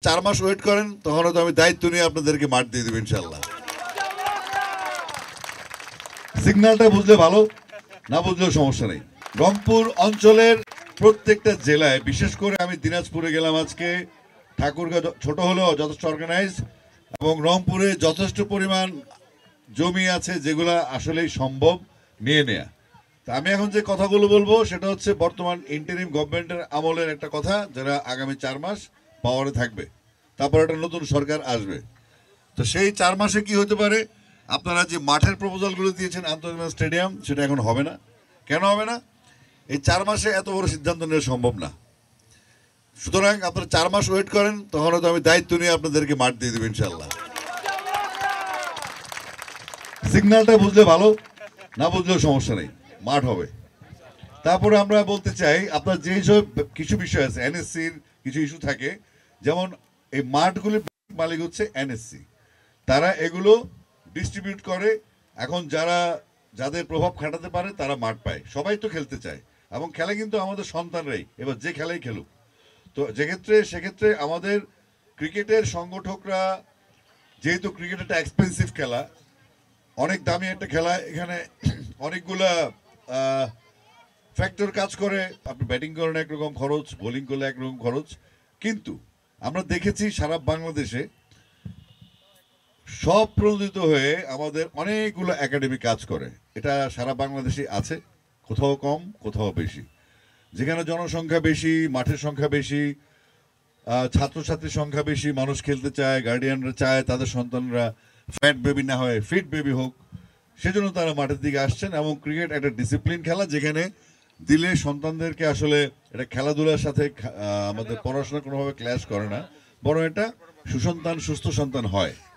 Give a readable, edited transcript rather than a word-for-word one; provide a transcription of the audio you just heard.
4 মাস wait করেন, তখন হয়তো আমি দায়িত্ব নিয়ে আপনাদেরকে মাঠ দিয়ে দেবো ইনশাল্লাহ। সিগন্যালটা বুঝলে ভালো, না বুঝলেও সমস্যা নেই। রংপুর অঞ্চলের প্রত্যেকটা জেলায়, বিশেষ করে আমি দিনাজপুরে গেলাম আজকে, ঠাকুরগাঁও ছোট হলেও যথেষ্ট অর্গানাইজ, এবং রংপুরে যথেষ্ট পরিমাণ জমি আছে যেগুলো আসলেই সম্ভব নিয়ে নেয়া। তা আমি এখন যে কথাগুলো বলবো সেটা হচ্ছে বর্তমান ইন্টারিম গভর্নমেন্টের আমলের একটা কথা, যারা আগামী 4 মাস পাওয়ারে থাকবে, তারপর একটা নতুন সরকার আসবে। তো সেই 4 মাসে কি হতে পারে? আপনারা যে মাঠের প্রপোজালগুলো দিয়েছেন আন্তর্জাতিক স্টেডিয়াম, সেটা এখন হবে না। কেন হবে না? এই 4 মাসে এত বড় সিদ্ধান্ত নেওয়া সম্ভব না। সুতরাং আপনারা 4 মাস ওয়েট করেন, তখন হয়তো আমি দায়িত্ব নিয়ে আপনাদেরকে মাঠ দিয়ে দেবো ইনশাল্লাহ। সিগন্যালটা বুঝলে ভালো, না বুঝলেও সমস্যা নেই, মাঠ হবে। তারপরে আমরা বলতে চাই, আপনার যে সব কিছু বিষয় আছে, এনএসসির কিছু ইস্যু থাকে, যেমন এই মাঠগুলির মালিক হচ্ছে এনএসসি, তারা এগুলো ডিস্ট্রিবিউট করে। এখন যাদের প্রভাব খাটাতে পারে তারা মাঠ পায়। সবাই তো খেলতে চায়, এবং খেলা কিন্তু আমাদের সন্তানরাই, এবার যে খেলাই খেলুক। তো সেক্ষেত্রে আমাদের ক্রিকেটের সংগঠকরা, যেহেতু ক্রিকেট একটা এক্সপেন্সিভ খেলা, অনেক দামি একটা খেলা, এখানে অনেকগুলা ফ্যাক্টর কাজ করে। আপনি ব্যাটিং করেন একরকম খরচ, বোলিং করলে একরকম খরচ। কিন্তু আমরা দেখেছি সারা বাংলাদেশে সব প্রণোদিত হয়ে আমাদের অনেকগুলো একাডেমি কাজ করে। এটা সারা বাংলাদেশে আছে, কোথাও কম কোথাও বেশি। যেখানে জনসংখ্যা বেশি, মাঠের সংখ্যা বেশি, ছাত্রছাত্রীর সংখ্যা বেশি, মানুষ খেলতে চায়, গার্ডিয়ানরা চায় তাদের সন্তানরা ফ্যাট বেবি না হয় ফিট বেবি হোক, সেজন্য তারা মাঠের দিকে আসছেন। এবং ক্রিকেট একটা ডিসিপ্লিন খেলা, যেখানে দিলে সন্তানদেরকে আসলে এটা খেলাধুলার সাথে আমাদের পড়াশোনা কোনোভাবে ক্ল্যাশ করে না, বরং এটা সুসন্তান সুস্থ সন্তান হয়।